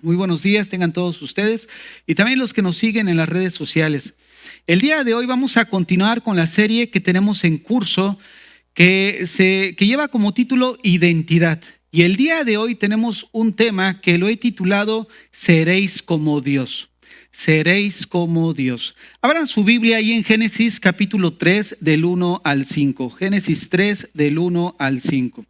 Muy buenos días tengan todos ustedes y también los que nos siguen en las redes sociales. El día de hoy vamos a continuar con la serie que tenemos en curso que lleva como título Identidad. Y el día de hoy tenemos un tema que lo he titulado Seréis como Dios. Seréis como Dios. Abran su Biblia ahí en Génesis capítulo 3 del 1 al 5. Génesis 3 del 1 al 5.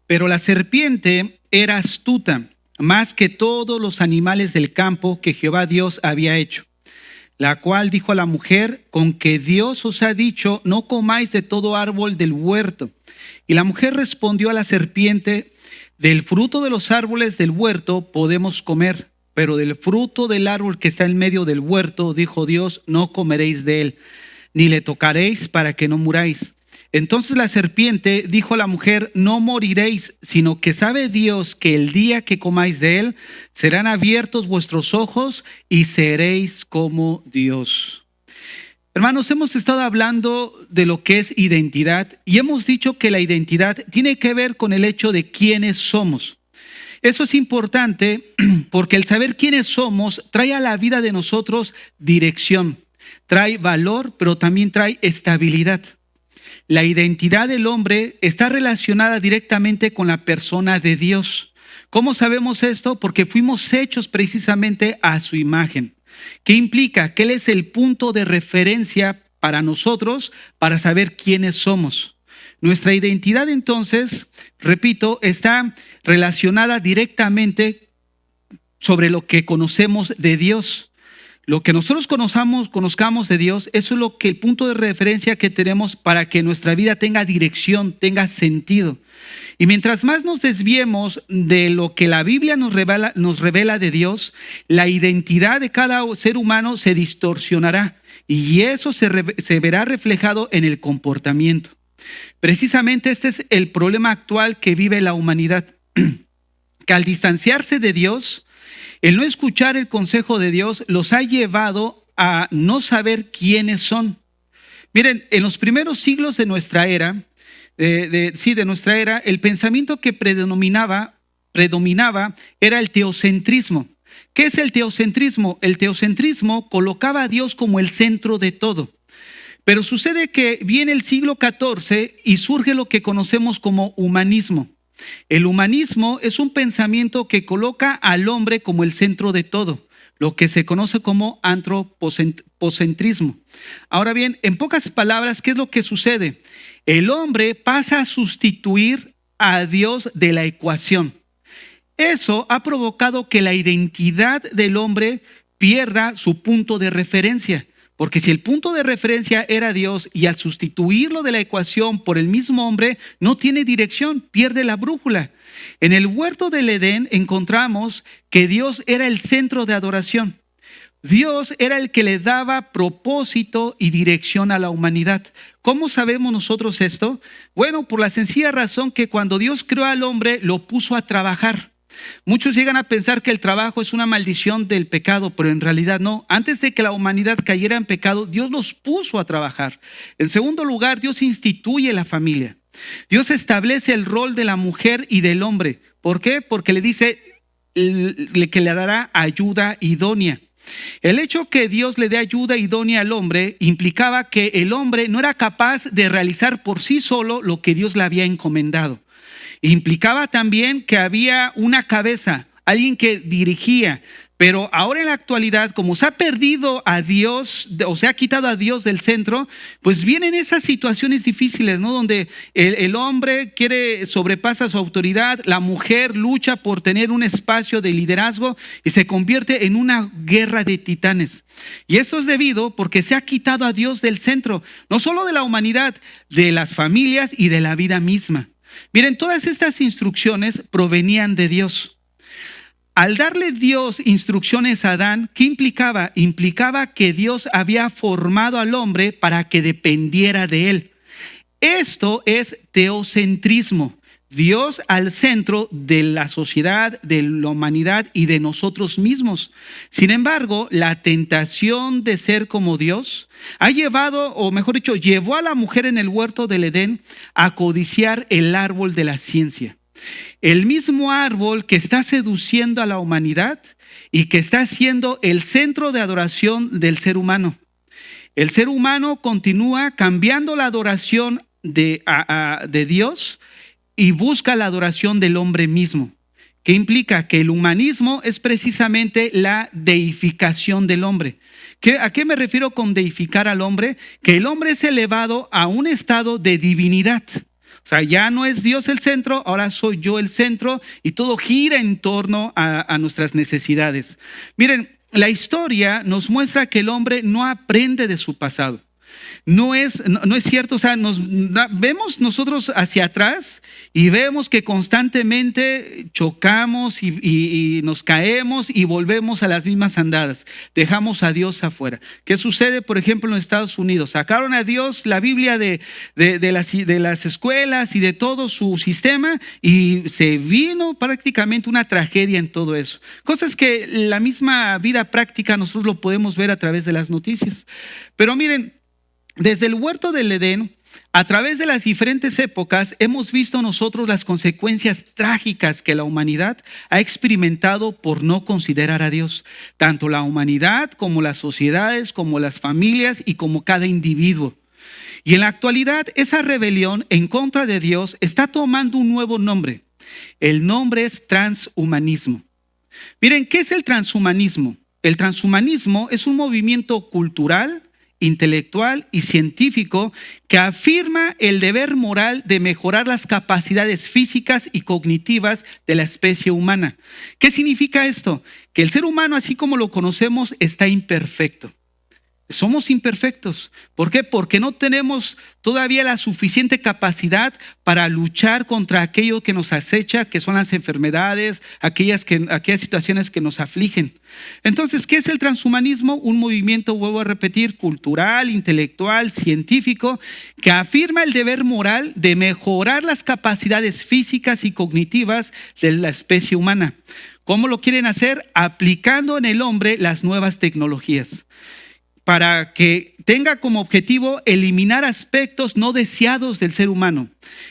Pero la serpiente era astuta, más que todos los animales del campo que Jehová Dios había hecho, la cual dijo a la mujer: con que Dios os ha dicho, no comáis de todo árbol del huerto. Y la mujer respondió a la serpiente: del fruto de los árboles del huerto podemos comer, pero del fruto del árbol que está en medio del huerto, dijo Dios, no comeréis de él, ni le tocaréis para que no muráis. Entonces la serpiente dijo a la mujer: no moriréis, sino que sabe Dios que el día que comáis de él, serán abiertos vuestros ojos y seréis como Dios. Hermanos, hemos estado hablando de lo que es identidad y hemos dicho que la identidad tiene que ver con el hecho de quiénes somos. Eso es importante porque el saber quiénes somos trae a la vida de nosotros dirección, trae valor, pero también trae estabilidad. La identidad del hombre está relacionada directamente con la persona de Dios. ¿Cómo sabemos esto? Porque fuimos hechos precisamente a su imagen. ¿Qué implica? Que Él es el punto de referencia para nosotros para saber quiénes somos. Nuestra identidad entonces, repito, está relacionada directamente sobre lo que conocemos de Dios. Lo que nosotros conozcamos de Dios, eso es lo que el punto de referencia que tenemos para que nuestra vida tenga dirección, tenga sentido. Y mientras más nos desviemos de lo que la Biblia nos revela de Dios, la identidad de cada ser humano se distorsionará y eso se verá reflejado en el comportamiento. Precisamente este es el problema actual que vive la humanidad, que al distanciarse de Dios, el no escuchar el consejo de Dios los ha llevado a no saber quiénes son. Miren, en los primeros siglos de nuestra era, el pensamiento que predominaba era el teocentrismo. ¿Qué es el teocentrismo? El teocentrismo colocaba a Dios como el centro de todo. Pero sucede que viene el siglo XIV y surge lo que conocemos como humanismo. El humanismo es un pensamiento que coloca al hombre como el centro de todo, lo que se conoce como antropocentrismo. Ahora bien, en pocas palabras, ¿qué es lo que sucede? El hombre pasa a sustituir a Dios de la ecuación. Eso ha provocado que la identidad del hombre pierda su punto de referencia. Porque si el punto de referencia era Dios y al sustituirlo de la ecuación por el mismo hombre, no tiene dirección, pierde la brújula. En el huerto del Edén encontramos que Dios era el centro de adoración. Dios era el que le daba propósito y dirección a la humanidad. ¿Cómo sabemos nosotros esto? Bueno, por la sencilla razón que cuando Dios creó al hombre, lo puso a trabajar. Muchos llegan a pensar que el trabajo es una maldición del pecado, pero en realidad no. Antes de que la humanidad cayera en pecado, Dios los puso a trabajar. En segundo lugar, Dios instituye la familia. Dios establece el rol de la mujer y del hombre. ¿Por qué? Porque le dice que le dará ayuda idónea. El hecho que Dios le dé ayuda idónea al hombre implicaba que el hombre no era capaz de realizar por sí solo lo que Dios le había encomendado. Implicaba también que había una cabeza, alguien que dirigía. Pero ahora en la actualidad, como se ha perdido a Dios, o se ha quitado a Dios del centro, pues vienen esas situaciones difíciles, ¿no? Donde el hombre sobrepasa su autoridad, la mujer lucha por tener un espacio de liderazgo y se convierte en una guerra de titanes. Y esto es debido porque se ha quitado a Dios del centro, no solo de la humanidad, de las familias y de la vida misma. Miren, todas estas instrucciones provenían de Dios. Al darle Dios instrucciones a Adán, ¿qué implicaba? Implicaba que Dios había formado al hombre para que dependiera de él. Esto es teocentrismo. Dios al centro de la sociedad, de la humanidad y de nosotros mismos. Sin embargo, la tentación de ser como Dios ha llevado, o mejor dicho, llevó a la mujer en el huerto del Edén a codiciar el árbol de la ciencia. El mismo árbol que está seduciendo a la humanidad y que está siendo el centro de adoración del ser humano. El ser humano continúa cambiando la adoración de Dios y busca la adoración del hombre mismo, que implica que el humanismo es precisamente la deificación del hombre. ¿A qué me refiero con deificar al hombre? Que el hombre es elevado a un estado de divinidad. O sea, ya no es Dios el centro, ahora soy yo el centro y todo gira en torno a nuestras necesidades. Miren, la historia nos muestra que el hombre no aprende de su pasado. No es cierto, o sea, vemos nosotros hacia atrás y vemos que constantemente chocamos y nos caemos y volvemos a las mismas andadas. Dejamos a Dios afuera. ¿Qué sucede, por ejemplo, en Estados Unidos? Sacaron a Dios la Biblia de las escuelas y de todo su sistema y se vino prácticamente una tragedia en todo eso. Cosas que la misma vida práctica nosotros lo podemos ver a través de las noticias. Pero miren, desde el huerto del Edén, a través de las diferentes épocas, hemos visto nosotros las consecuencias trágicas que la humanidad ha experimentado por no considerar a Dios. Tanto la humanidad como las sociedades, como las familias y como cada individuo. Y en la actualidad, esa rebelión en contra de Dios está tomando un nuevo nombre. El nombre es transhumanismo. Miren, ¿qué es el transhumanismo? El transhumanismo es un movimiento cultural, intelectual y científico que afirma el deber moral de mejorar las capacidades físicas y cognitivas de la especie humana. ¿Qué significa esto? Que el ser humano, así como lo conocemos, está imperfecto. Somos imperfectos. ¿Por qué? Porque no tenemos todavía la suficiente capacidad para luchar contra aquello que nos acecha, que son las enfermedades, aquellas situaciones que nos afligen. Entonces, ¿qué es el transhumanismo? Un movimiento, vuelvo a repetir, cultural, intelectual, científico, que afirma el deber moral de mejorar las capacidades físicas y cognitivas de la especie humana. ¿Cómo lo quieren hacer? Aplicando en el hombre las nuevas tecnologías, para que tenga como objetivo eliminar aspectos no deseados del ser humano,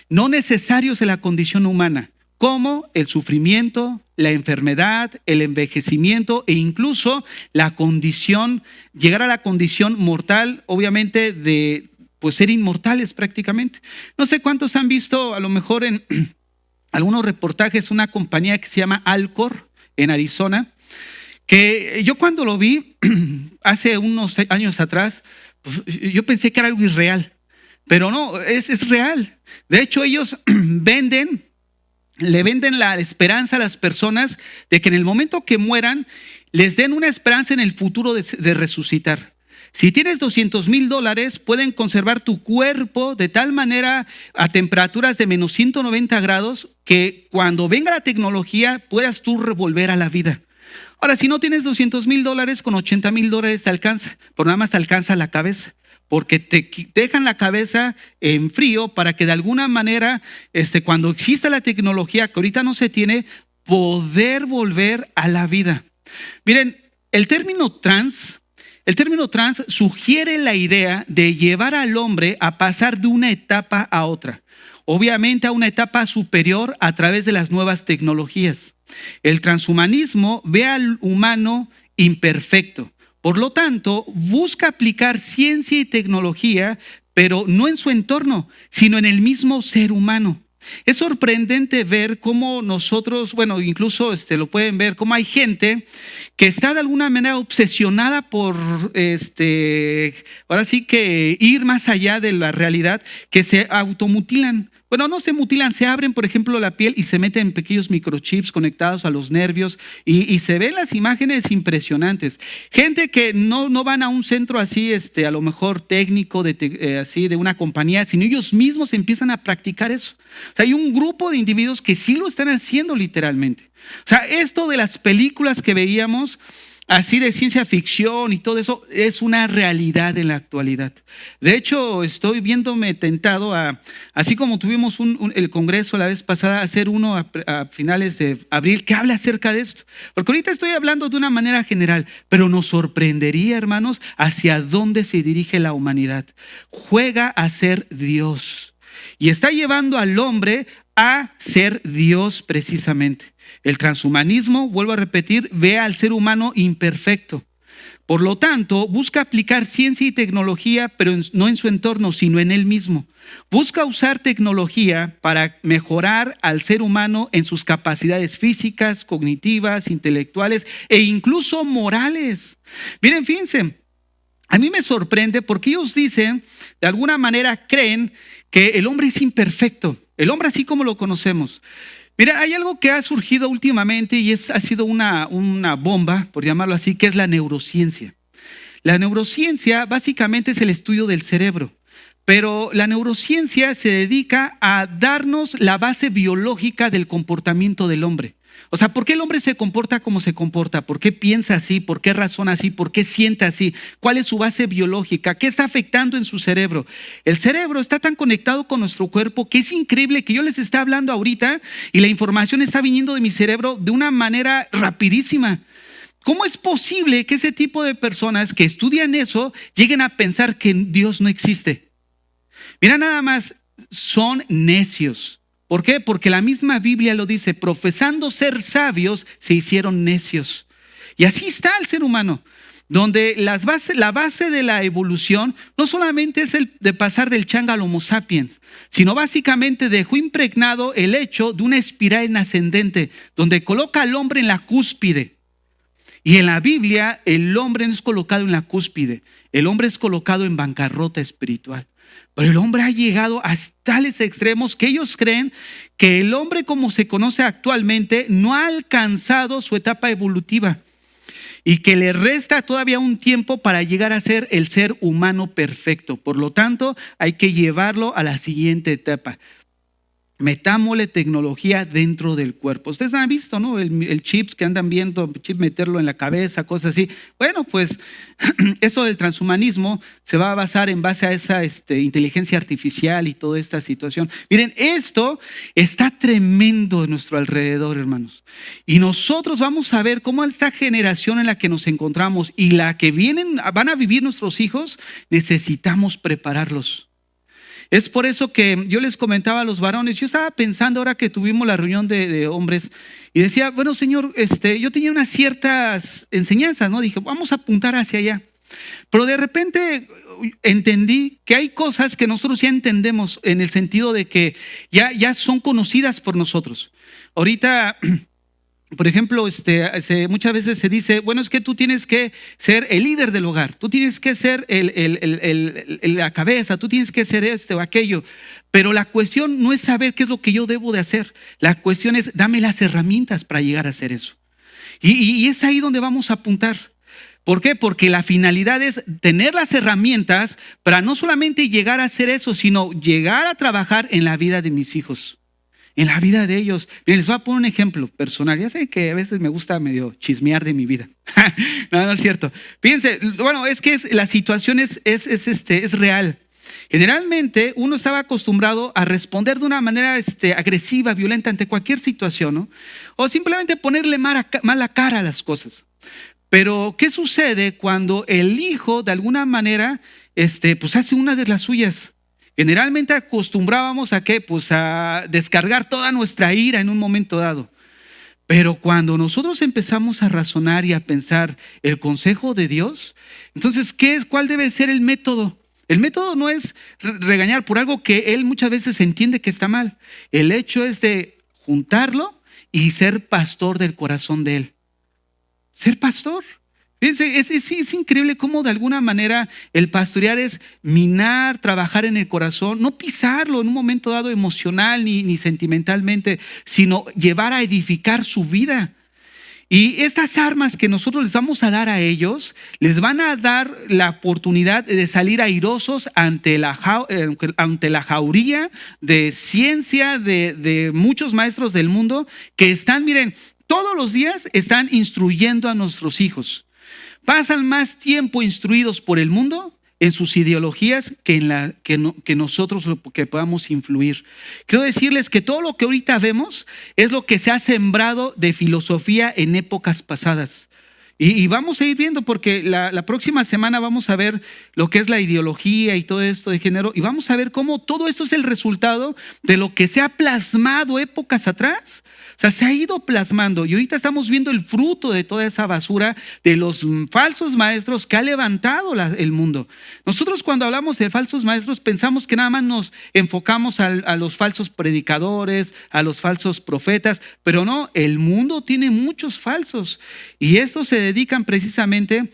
no necesarios de la condición humana, como el sufrimiento, la enfermedad, el envejecimiento e incluso la condición, llegar a la condición mortal, obviamente de ser inmortales prácticamente. No sé cuántos han visto a lo mejor en algunos reportajes una compañía que se llama Alcor en Arizona, que yo cuando lo vi hace unos años atrás, pues, yo pensé que era algo irreal, pero no, es real. De hecho, ellos le venden la esperanza a las personas de que en el momento que mueran, les den una esperanza en el futuro de resucitar. Si tienes $200,000, pueden conservar tu cuerpo de tal manera a temperaturas de menos 190 grados que cuando venga la tecnología puedas tú volver a la vida. Ahora, si no tienes $200,000, con $80,000 te alcanza, pero nada más te alcanza la cabeza, porque te dejan la cabeza en frío para que de alguna manera, cuando exista la tecnología que ahorita no se tiene, poder volver a la vida. Miren, el término trans sugiere la idea de llevar al hombre a pasar de una etapa a otra, obviamente a una etapa superior a través de las nuevas tecnologías. El transhumanismo ve al humano imperfecto. Por lo tanto, busca aplicar ciencia y tecnología, pero no en su entorno, sino en el mismo ser humano. Es sorprendente ver cómo nosotros, incluso lo pueden ver, cómo hay gente que está de alguna manera obsesionada por, ahora sí que ir más allá de la realidad, que se automutilan. Bueno, no se mutilan, se abren, por ejemplo, la piel y se meten pequeños microchips conectados a los nervios y se ven las imágenes impresionantes. Gente que no van a un centro así, a lo mejor técnico, así de una compañía, sino ellos mismos empiezan a practicar eso. O sea, hay un grupo de individuos que sí lo están haciendo literalmente. O sea, esto de las películas que veíamos, así de ciencia ficción y todo eso, es una realidad en la actualidad. De hecho, estoy viéndome tentado así como tuvimos el congreso la vez pasada, hacer uno a finales de abril que hable acerca de esto. Porque ahorita estoy hablando de una manera general, pero nos sorprendería, hermanos, hacia dónde se dirige la humanidad. Juega a ser Dios y está llevando al hombre a ser Dios precisamente. El transhumanismo, vuelvo a repetir, ve al ser humano imperfecto. Por lo tanto, busca aplicar ciencia y tecnología, pero no en su entorno, sino en él mismo. Busca usar tecnología para mejorar al ser humano en sus capacidades físicas, cognitivas, intelectuales e incluso morales. Miren, fíjense, a mí me sorprende porque ellos dicen, de alguna manera creen que el hombre es imperfecto, el hombre así como lo conocemos. Mira, hay algo que ha surgido últimamente y ha sido una bomba, por llamarlo así, que es la neurociencia. La neurociencia básicamente es el estudio del cerebro, pero la neurociencia se dedica a darnos la base biológica del comportamiento del hombre. O sea, ¿por qué el hombre se comporta como se comporta? ¿Por qué piensa así? ¿Por qué razona así? ¿Por qué siente así? ¿Cuál es su base biológica? ¿Qué está afectando en su cerebro? El cerebro está tan conectado con nuestro cuerpo que es increíble que yo les esté hablando ahorita y la información está viniendo de mi cerebro de una manera rapidísima. ¿Cómo es posible que ese tipo de personas que estudian eso lleguen a pensar que Dios no existe? Mira, nada más, son necios. ¿Por qué? Porque la misma Biblia lo dice, profesando ser sabios, se hicieron necios. Y así está el ser humano, donde la base de la evolución no solamente es el de pasar del changa al Homo sapiens, sino básicamente dejó impregnado el hecho de una espiral en ascendente, donde coloca al hombre en la cúspide. Y en la Biblia el hombre no es colocado en la cúspide, el hombre es colocado en bancarrota espiritual. Pero el hombre ha llegado a tales extremos que ellos creen que el hombre como se conoce actualmente no ha alcanzado su etapa evolutiva y que le resta todavía un tiempo para llegar a ser el ser humano perfecto. Por lo tanto, hay que llevarlo a la siguiente etapa. Metámosle tecnología dentro del cuerpo. Ustedes han visto, ¿no? El chips que andan viendo, chip meterlo en la cabeza, cosas así. Bueno, pues eso del transhumanismo se va a basar en base a esa inteligencia artificial y toda esta situación. Miren, esto está tremendo a nuestro alrededor, hermanos. Y nosotros vamos a ver cómo esta generación en la que nos encontramos y la que van a vivir nuestros hijos, necesitamos prepararlos. Es por eso que yo les comentaba a los varones, yo estaba pensando ahora que tuvimos la reunión de hombres y decía, bueno, Señor, yo tenía unas ciertas enseñanzas, ¿no? Dije, vamos a apuntar hacia allá. Pero de repente entendí que hay cosas que nosotros ya entendemos en el sentido de que ya son conocidas por nosotros. Ahorita, por ejemplo, muchas veces se dice, bueno, es que tú tienes que ser el líder del hogar, tú tienes que ser la cabeza, tú tienes que ser esto o aquello. Pero la cuestión no es saber qué es lo que yo debo de hacer. La cuestión es, dame las herramientas para llegar a hacer eso. Y es ahí donde vamos a apuntar. ¿Por qué? Porque la finalidad es tener las herramientas para no solamente llegar a hacer eso, sino llegar a trabajar en la vida de mis hijos. En la vida de ellos. Miren, les voy a poner un ejemplo personal. Ya sé que a veces me gusta medio chismear de mi vida. No es cierto. Fíjense, bueno, es que la situación es real. Generalmente uno estaba acostumbrado a responder de una manera agresiva, violenta ante cualquier situación, ¿no? O simplemente ponerle mala cara a las cosas. Pero, ¿qué sucede cuando el hijo de alguna manera pues hace una de las suyas? Generalmente acostumbrábamos a ¿qué? Pues a descargar toda nuestra ira en un momento dado. Pero cuando nosotros empezamos a razonar y a pensar el consejo de Dios, entonces, ¿cuál debe ser el método? El método no es regañar por algo que él muchas veces entiende que está mal. El hecho es de juntarlo y ser pastor del corazón de él. Ser pastor. Fíjense, es increíble cómo de alguna manera el pastorear es minar, trabajar en el corazón, no pisarlo en un momento dado emocional ni sentimentalmente, sino llevar a edificar su vida. Y estas armas que nosotros les vamos a dar a ellos, les van a dar la oportunidad de salir airosos ante la jauría de ciencia de muchos maestros del mundo que están, miren, todos los días están instruyendo a nuestros hijos. pasan más tiempo instruidos por el mundo en sus ideologías que nosotros que podamos influir. Quiero decirles que todo lo que ahorita vemos es lo que se ha sembrado de filosofía en épocas pasadas. Y vamos a ir viendo porque la próxima semana vamos a ver lo que es la ideología y todo esto de género, y vamos a ver cómo todo esto es el resultado de lo que se ha plasmado épocas atrás. O sea, se ha ido plasmando y ahorita estamos viendo el fruto de toda esa basura de los falsos maestros que ha levantado el mundo. Nosotros cuando hablamos de falsos maestros pensamos que nada más nos enfocamos a los falsos predicadores, a los falsos profetas, pero no, el mundo tiene muchos falsos y estos se dedican precisamente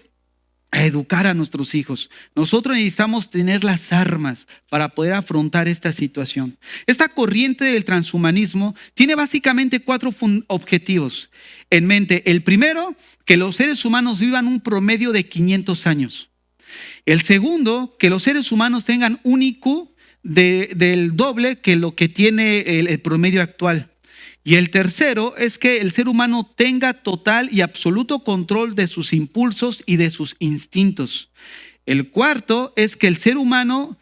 a educar a nuestros hijos. Nosotros necesitamos tener las armas para poder afrontar esta situación. Esta corriente del transhumanismo tiene básicamente 4 objetivos en mente. El primero, que los seres humanos vivan un promedio de 500 años. El segundo, que los seres humanos tengan un IQ del doble que lo que tiene el promedio actual. Y el tercero es que el ser humano tenga total y absoluto control de sus impulsos y de sus instintos. El cuarto es que el ser humano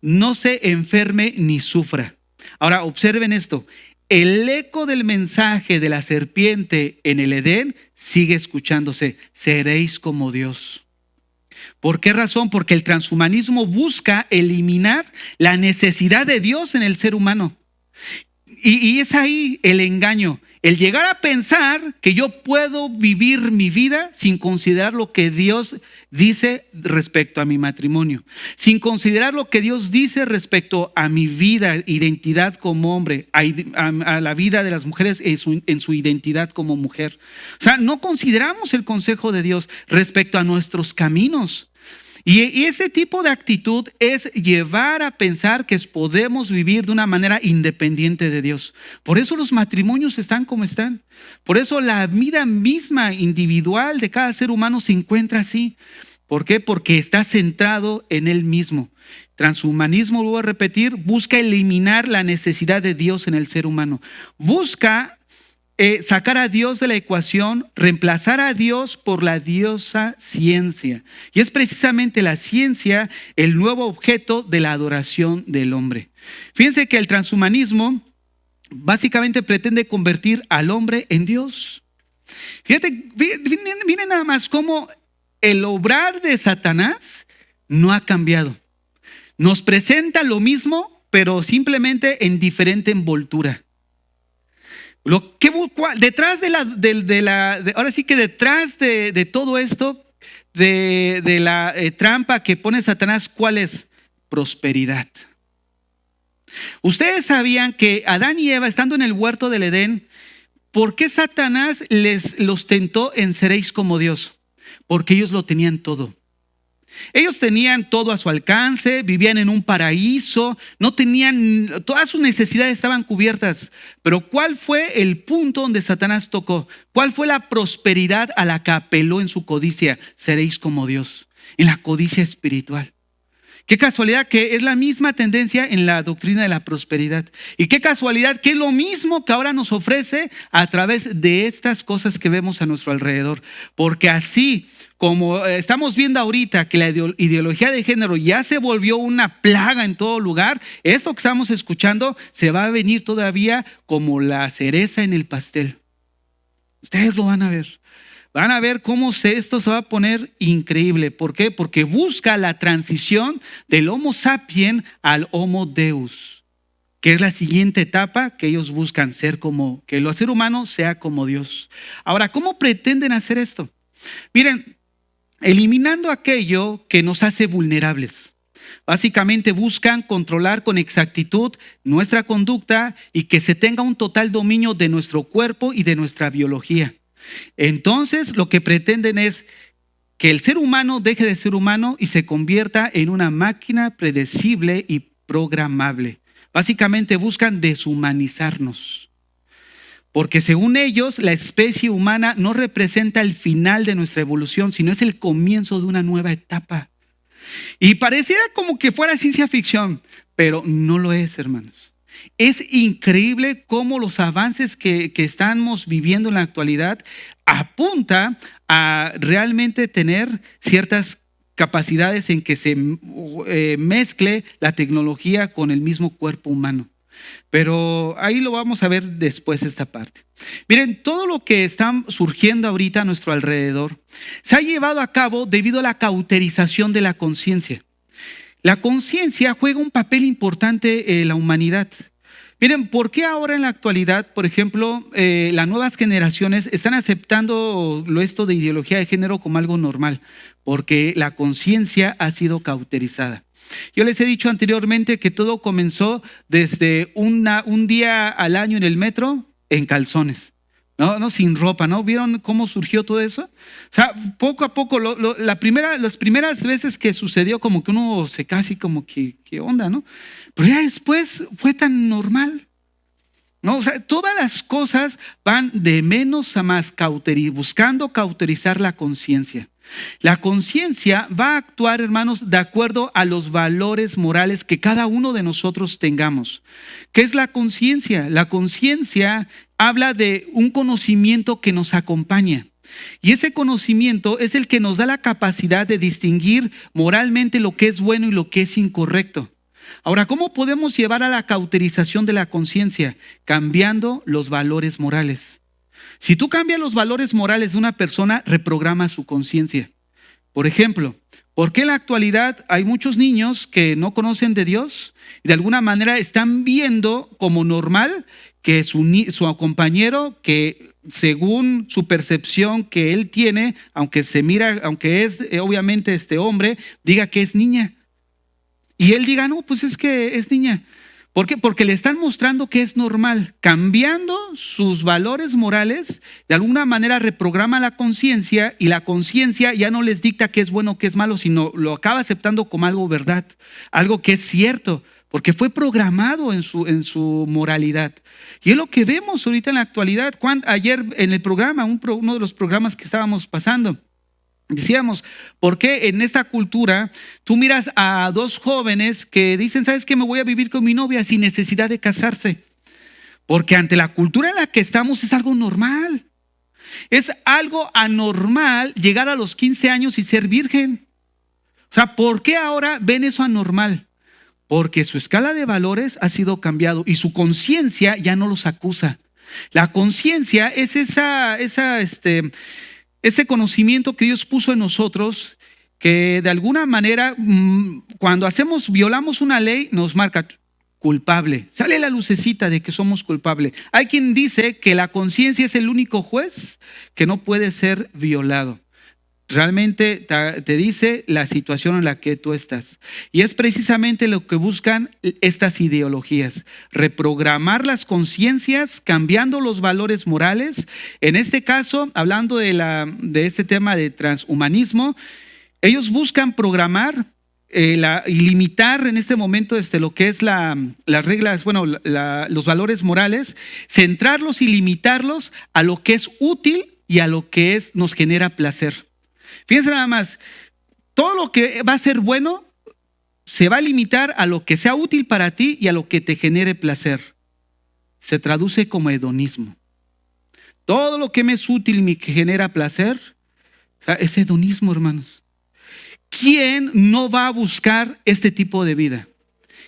no se enferme ni sufra. Ahora, observen esto. El eco del mensaje de la serpiente en el Edén sigue escuchándose. Seréis como Dios. ¿Por qué razón? Porque el transhumanismo busca eliminar la necesidad de Dios en el ser humano. Y es ahí el engaño, el llegar a pensar que yo puedo vivir mi vida sin considerar lo que Dios dice respecto a mi matrimonio, sin considerar lo que Dios dice respecto a mi vida, identidad como hombre, a la vida de las mujeres en su identidad como mujer. O sea, no consideramos el consejo de Dios respecto a nuestros caminos. Y ese tipo de actitud es llevar a pensar que podemos vivir de una manera independiente de Dios. Por eso los matrimonios están como están. Por eso la vida misma individual de cada ser humano se encuentra así. ¿Por qué? Porque está centrado en él mismo. Transhumanismo, vuelvo a repetir, busca eliminar la necesidad de Dios en el ser humano. Busca sacar a Dios de la ecuación, reemplazar a Dios por la diosa ciencia. Y es precisamente la ciencia el nuevo objeto de la adoración del hombre. Fíjense que el transhumanismo básicamente pretende convertir al hombre en Dios. Fíjate, miren nada más cómo el obrar de Satanás no ha cambiado. Nos presenta lo mismo, pero simplemente en diferente envoltura. Detrás ahora sí que detrás de todo esto, de la trampa que pone Satanás, ¿cuál es? Prosperidad. Ustedes sabían que Adán y Eva, estando en el huerto del Edén, ¿por qué Satanás los tentó en seréis como Dios? Porque ellos lo tenían todo. Ellos tenían todo a su alcance, vivían en un paraíso, no tenían, todas sus necesidades estaban cubiertas. Pero ¿cuál fue el punto donde Satanás tocó? ¿Cuál fue la prosperidad a la que apeló en su codicia? Seréis como Dios, en la codicia espiritual. Qué casualidad que es la misma tendencia en la doctrina de la prosperidad. Y qué casualidad que es lo mismo que ahora nos ofrece a través de estas cosas que vemos a nuestro alrededor. Porque así como estamos viendo ahorita que la ideología de género ya se volvió una plaga en todo lugar, esto que estamos escuchando se va a venir todavía como la cereza en el pastel. Ustedes lo van a ver. Van a ver cómo esto se va a poner increíble. ¿Por qué? Porque busca la transición del Homo sapien al Homo Deus, que es la siguiente etapa que ellos buscan, que el ser humano sea como Dios. Ahora, ¿cómo pretenden hacer esto? Miren, eliminando aquello que nos hace vulnerables. Básicamente buscan controlar con exactitud nuestra conducta y que se tenga un total dominio de nuestro cuerpo y de nuestra biología. Entonces lo que pretenden es que el ser humano deje de ser humano y se convierta en una máquina predecible y programable. Básicamente buscan deshumanizarnos. Porque según ellos, la especie humana no representa el final de nuestra evolución, sino es el comienzo de una nueva etapa. Y pareciera como que fuera ciencia ficción, pero no lo es, hermanos. Es increíble cómo los avances que estamos viviendo en la actualidad apunta a realmente tener ciertas capacidades en que se mezcle la tecnología con el mismo cuerpo humano. Pero ahí lo vamos a ver después esta parte. Miren, todo lo que está surgiendo ahorita a nuestro alrededor se ha llevado a cabo debido a la cauterización de la conciencia. La conciencia juega un papel importante en la humanidad. Miren, ¿por qué ahora en la actualidad, por ejemplo, las nuevas generaciones están aceptando esto de ideología de género como algo normal? Porque la conciencia ha sido cauterizada. Yo les he dicho anteriormente que todo comenzó desde un día al año en el metro en calzones, no, sin ropa, ¿no? ¿Vieron cómo surgió todo eso? O sea, poco a poco, las primeras veces que sucedió como que uno se casi como que, ¿qué onda, no? Pero ya después fue tan normal, ¿no? O sea, todas las cosas van de menos a más, buscando cauterizar la conciencia. La conciencia va a actuar, hermanos, de acuerdo a los valores morales que cada uno de nosotros tengamos. ¿Qué es la conciencia? La conciencia habla de un conocimiento que nos acompaña. Y ese conocimiento es el que nos da la capacidad de distinguir moralmente lo que es bueno y lo que es incorrecto. Ahora, ¿cómo podemos llevar a la cauterización de la conciencia? Cambiando los valores morales. Si tú cambias los valores morales de una persona, reprograma su conciencia. Por ejemplo, ¿por qué en la actualidad hay muchos niños que no conocen de Dios y de alguna manera están viendo como normal que su compañero, que según su percepción que él tiene, aunque se mira, aunque es obviamente este hombre, diga que es niña? Y él diga, no, pues es que es niña. ¿Por qué? Porque le están mostrando que es normal. Cambiando sus valores morales, de alguna manera reprograma la conciencia y la conciencia ya no les dicta qué es bueno o qué es malo, sino lo acaba aceptando como algo verdad, algo que es cierto, porque fue programado en su moralidad. Y es lo que vemos ahorita en la actualidad. Ayer en el programa, uno de los programas que estábamos pasando, decíamos, ¿por qué en esta cultura tú miras a dos jóvenes que dicen, ¿sabes qué? Me voy a vivir con mi novia sin necesidad de casarse? Porque ante la cultura en la que estamos es algo normal. Es algo anormal llegar a los 15 años y ser virgen. O sea, ¿por qué ahora ven eso anormal? Porque su escala de valores ha sido cambiado y su conciencia ya no los acusa. La conciencia es ese conocimiento que Dios puso en nosotros, que de alguna manera, cuando violamos una ley, nos marca culpable. Sale la lucecita de que somos culpables. Hay quien dice que la conciencia es el único juez que no puede ser violado. Realmente te dice la situación en la que tú estás. Y es precisamente lo que buscan estas ideologías. Reprogramar las conciencias, cambiando los valores morales. En este caso, hablando de este tema de transhumanismo, ellos buscan programar y limitar en este momento lo que es las reglas, los valores morales, centrarlos y limitarlos a lo que es útil y a lo que nos genera placer. Fíjense nada más, todo lo que va a ser bueno se va a limitar a lo que sea útil para ti y a lo que te genere placer. Se traduce como hedonismo. Todo lo que me es útil y me genera placer, es hedonismo, hermanos. ¿Quién no va a buscar este tipo de vida?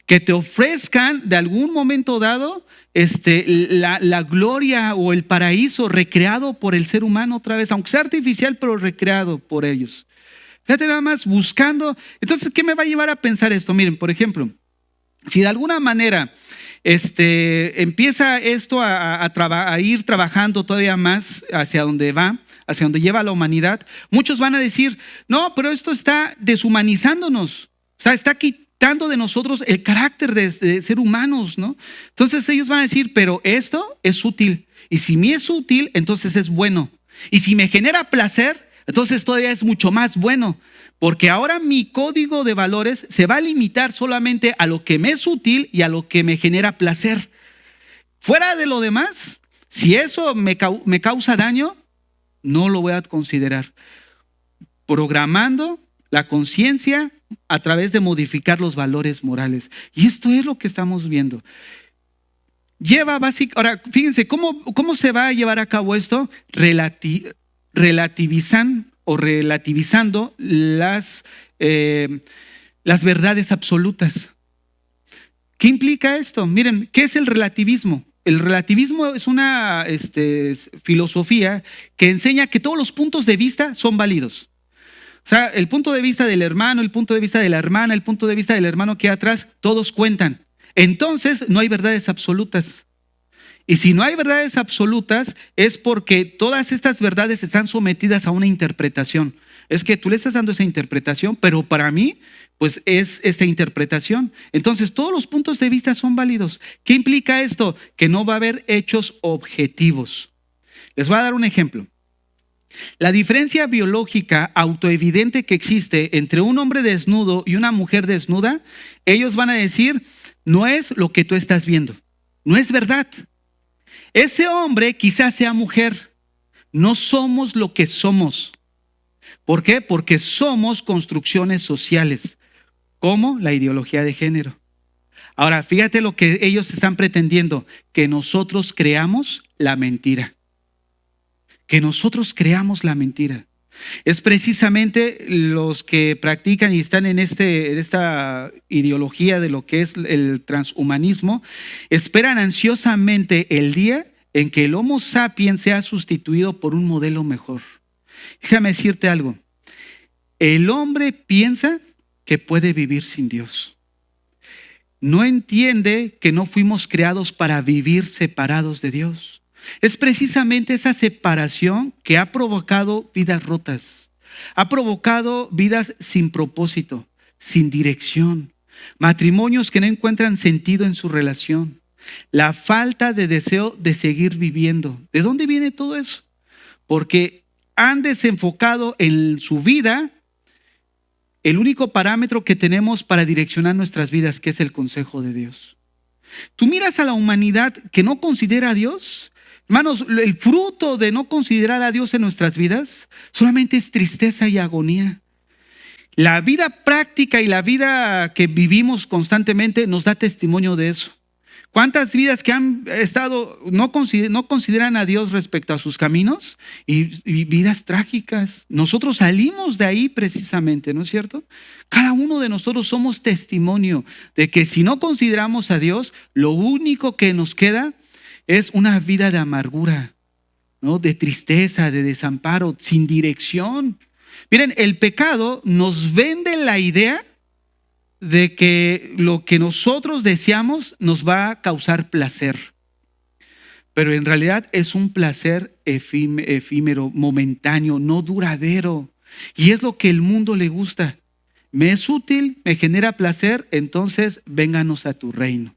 Que te ofrezcan de algún momento dado la gloria o el paraíso recreado por el ser humano otra vez, aunque sea artificial, pero recreado por ellos. Fíjate nada más, buscando. Entonces, ¿qué me va a llevar a pensar esto? Miren, por ejemplo, si de alguna manera empieza esto a ir trabajando todavía más hacia donde va, hacia donde lleva la humanidad, muchos van a decir, no, pero esto está deshumanizándonos, o sea, está quitando de nosotros el carácter de ser humanos, ¿no? Entonces ellos van a decir, pero esto es útil, y si me es útil, entonces es bueno, y si me genera placer, entonces todavía es mucho más bueno, porque ahora mi código de valores se va a limitar solamente a lo que me es útil y a lo que me genera placer. Fuera de lo demás, si eso me causa daño, no lo voy a considerar. Programando la conciencia a través de modificar los valores morales. Y esto es lo que estamos viendo. Ahora, fíjense, ¿cómo se va a llevar a cabo esto? relativizan o relativizando las verdades absolutas. ¿Qué implica esto? Miren, ¿qué es el relativismo? El relativismo es una filosofía que enseña que todos los puntos de vista son válidos. O sea, el punto de vista del hermano, el punto de vista de la hermana, el punto de vista del hermano que hay atrás, todos cuentan. Entonces, no hay verdades absolutas. Y si no hay verdades absolutas, es porque todas estas verdades están sometidas a una interpretación. Es que tú le estás dando esa interpretación, pero para mí, pues es esta interpretación. Entonces, todos los puntos de vista son válidos. ¿Qué implica esto? Que no va a haber hechos objetivos. Les voy a dar un ejemplo. La diferencia biológica autoevidente que existe entre un hombre desnudo y una mujer desnuda, ellos van a decir, no es lo que tú estás viendo, no es verdad. Ese hombre quizás sea mujer, no somos lo que somos. ¿Por qué? Porque somos construcciones sociales, como la ideología de género. Ahora, fíjate lo que ellos están pretendiendo, que nosotros creamos la mentira. Que nosotros creamos la mentira. Es precisamente los que practican y están en esta ideología de lo que es el transhumanismo, esperan ansiosamente el día en que el Homo sapiens sea sustituido por un modelo mejor. Déjame decirte algo. El hombre piensa que puede vivir sin Dios. No entiende que no fuimos creados para vivir separados de Dios. Es precisamente esa separación que ha provocado vidas rotas, ha provocado vidas sin propósito, sin dirección, matrimonios que no encuentran sentido en su relación, la falta de deseo de seguir viviendo. ¿De dónde viene todo eso? Porque han desenfocado en su vida el único parámetro que tenemos para direccionar nuestras vidas, que es el consejo de Dios. Tú miras a la humanidad que no considera a Dios. Hermanos, el fruto de no considerar a Dios en nuestras vidas solamente es tristeza y agonía. La vida práctica y la vida que vivimos constantemente nos da testimonio de eso. ¿Cuántas vidas que han estado, no consideran a Dios respecto a sus caminos y vidas trágicas? Nosotros salimos de ahí precisamente, ¿no es cierto? Cada uno de nosotros somos testimonio de que si no consideramos a Dios, lo único que nos queda es una vida de amargura, ¿no? De tristeza, de desamparo, sin dirección. Miren, el pecado nos vende la idea de que lo que nosotros deseamos nos va a causar placer. Pero en realidad es un placer efímero, momentáneo, no duradero. Y es lo que el mundo le gusta. Me es útil, me genera placer, entonces vénganos a tu reino.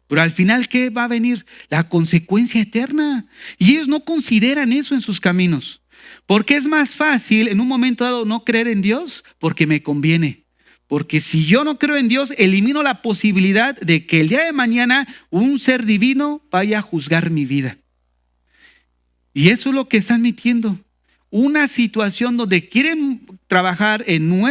Pero al final, ¿qué va a venir? La consecuencia eterna. Y ellos no consideran eso en sus caminos. Porque es más fácil en un momento dado no creer en Dios porque me conviene. Porque si yo no creo en Dios, elimino la posibilidad de que el día de mañana un ser divino vaya a juzgar mi vida. Y eso es lo que están metiendo. Una situación donde quieren trabajar en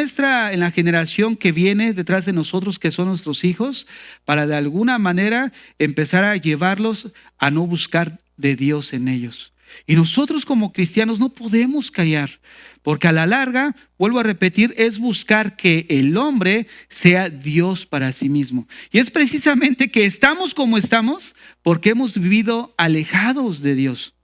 la generación que viene detrás de nosotros, que son nuestros hijos, para de alguna manera empezar a llevarlos a no buscar de Dios en ellos. Y nosotros como cristianos no podemos callar, porque a la larga, vuelvo a repetir, es buscar que el hombre sea Dios para sí mismo. Y es precisamente que estamos como estamos porque hemos vivido alejados de Dios.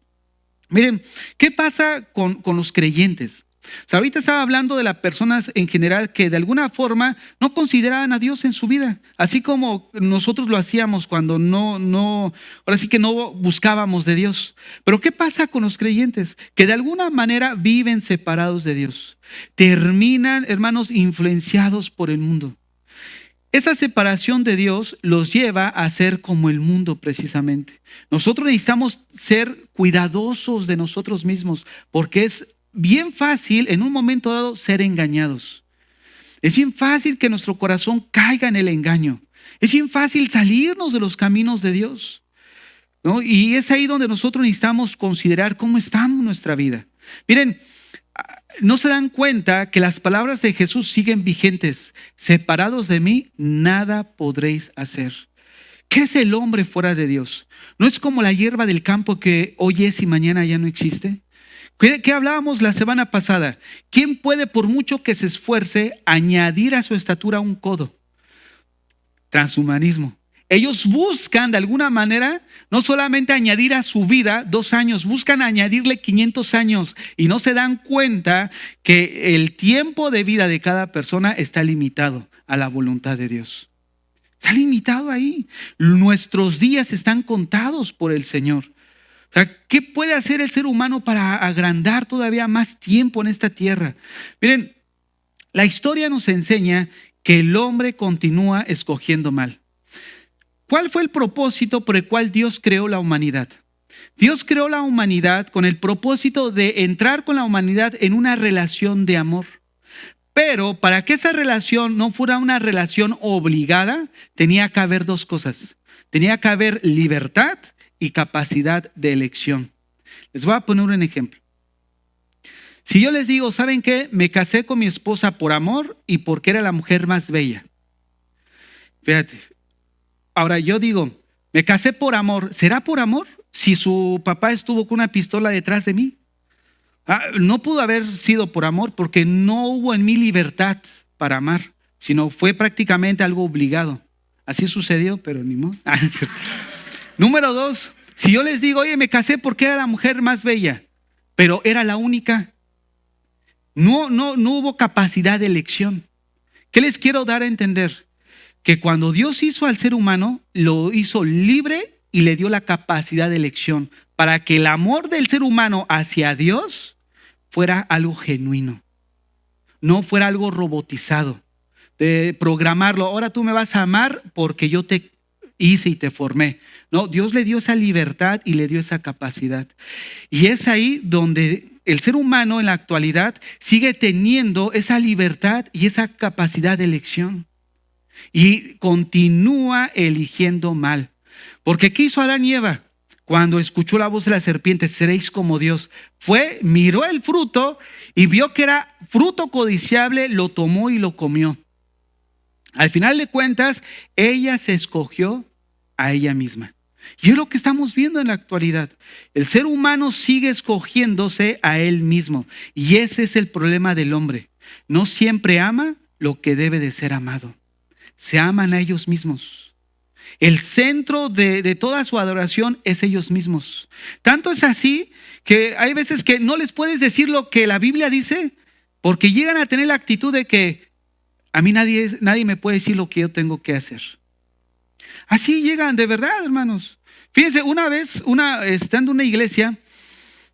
Miren, ¿qué pasa con los creyentes? O sea, ahorita estaba hablando de las personas en general que de alguna forma no consideraban a Dios en su vida, así como nosotros lo hacíamos cuando ahora sí que no buscábamos de Dios. Pero ¿qué pasa con los creyentes? Que de alguna manera viven separados de Dios, terminan, hermanos, influenciados por el mundo. Esa separación de Dios los lleva a ser como el mundo precisamente. Nosotros necesitamos ser cuidadosos de nosotros mismos porque es bien fácil en un momento dado ser engañados. Es bien fácil que nuestro corazón caiga en el engaño. Es bien fácil salirnos de los caminos de Dios, ¿no? Y es ahí donde nosotros necesitamos considerar cómo estamos en nuestra vida. Miren, no se dan cuenta que las palabras de Jesús siguen vigentes. Separados de mí, nada podréis hacer. ¿Qué es el hombre fuera de Dios? ¿No es como la hierba del campo que hoy es y mañana ya no existe? ¿Qué hablábamos la semana pasada? ¿Quién puede, por mucho que se esfuerce, añadir a su estatura un codo? Transhumanismo. Ellos buscan de alguna manera no solamente añadir a su vida 2 años, buscan añadirle 500 años y no se dan cuenta que el tiempo de vida de cada persona está limitado a la voluntad de Dios. Está limitado ahí. Nuestros días están contados por el Señor. O sea, ¿qué puede hacer el ser humano para agrandar todavía más tiempo en esta tierra? Miren, la historia nos enseña que el hombre continúa escogiendo mal. ¿Cuál fue el propósito por el cual Dios creó la humanidad? Dios creó la humanidad con el propósito de entrar con la humanidad en una relación de amor. Pero para que esa relación no fuera una relación obligada, tenía que haber 2 cosas. Tenía que haber libertad y capacidad de elección. Les voy a poner un ejemplo. Si yo les digo, ¿saben qué? Me casé con mi esposa por amor y porque era la mujer más bella. Fíjate. Ahora yo digo, me casé por amor. ¿Será por amor si su papá estuvo con una pistola detrás de mí? No pudo haber sido por amor porque no hubo en mí libertad para amar, sino fue prácticamente algo obligado. Así sucedió, pero ni modo. Número 2, si yo les digo, oye, me casé porque era la mujer más bella, pero era la única. No hubo capacidad de elección. ¿Qué les quiero dar a entender? Que cuando Dios hizo al ser humano, lo hizo libre y le dio la capacidad de elección para que el amor del ser humano hacia Dios fuera algo genuino, no fuera algo robotizado, de programarlo. Ahora tú me vas a amar porque yo te hice y te formé. No, Dios le dio esa libertad y le dio esa capacidad. Y es ahí donde el ser humano en la actualidad sigue teniendo esa libertad y esa capacidad de elección. Y continúa eligiendo mal. Porque ¿qué hizo Adán y Eva? Cuando escuchó la voz de la serpiente, seréis como Dios. Miró el fruto y vio que era fruto codiciable, lo tomó y lo comió. Al final de cuentas, ella se escogió a ella misma. Y es lo que estamos viendo en la actualidad. El ser humano sigue escogiéndose a él mismo. Y ese es el problema del hombre. No siempre ama lo que debe de ser amado. Se aman a ellos mismos. El centro de toda su adoración es ellos mismos. Tanto es así que hay veces que no les puedes decir lo que la Biblia dice porque llegan a tener la actitud de que a mí nadie me puede decir lo que yo tengo que hacer. Así llegan de verdad, hermanos. Fíjense, una vez, estando en una iglesia,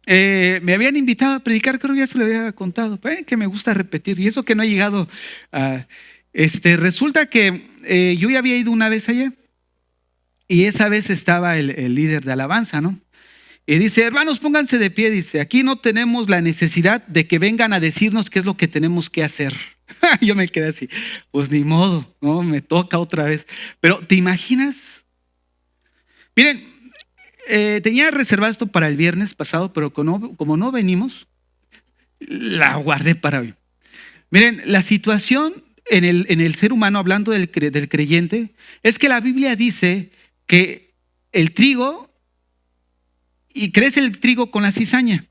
me habían invitado a predicar, creo que ya se lo había contado, que me gusta repetir, y eso que no he llegado a... resulta que yo ya había ido una vez allá y esa vez estaba el líder de alabanza, ¿no? Y dice, hermanos, pónganse de pie, dice, aquí no tenemos la necesidad de que vengan a decirnos qué es lo que tenemos que hacer. Yo me quedé así, pues ni modo, ¿no? Me toca otra vez. Pero ¿te imaginas? Miren, tenía reservado esto para el viernes pasado, pero como no venimos, la guardé para hoy. Miren, la situación en el ser humano, hablando del creyente, es que la Biblia dice que el trigo, y crece el trigo con la cizaña.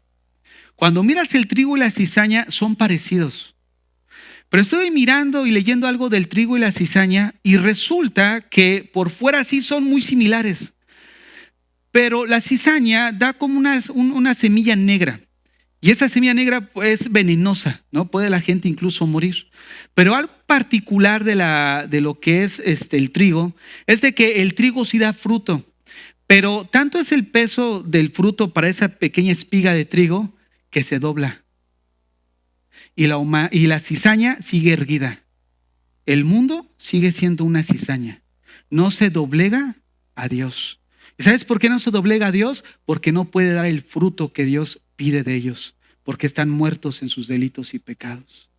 Cuando miras el trigo y la cizaña son parecidos. Pero estoy mirando y leyendo algo del trigo y la cizaña y resulta que por fuera sí son muy similares. Pero la cizaña da como una semilla negra. Y esa semilla negra es venenosa, ¿no? Puede la gente incluso morir. Pero algo particular de lo que es el trigo es de que el trigo sí da fruto. Pero tanto es el peso del fruto para esa pequeña espiga de trigo que se dobla. Y la cizaña sigue erguida. El mundo sigue siendo una cizaña. No se doblega a Dios. ¿Y sabes por qué no se doblega a Dios? Porque no puede dar el fruto que Dios pide de ellos. Porque están muertos en sus delitos y pecados.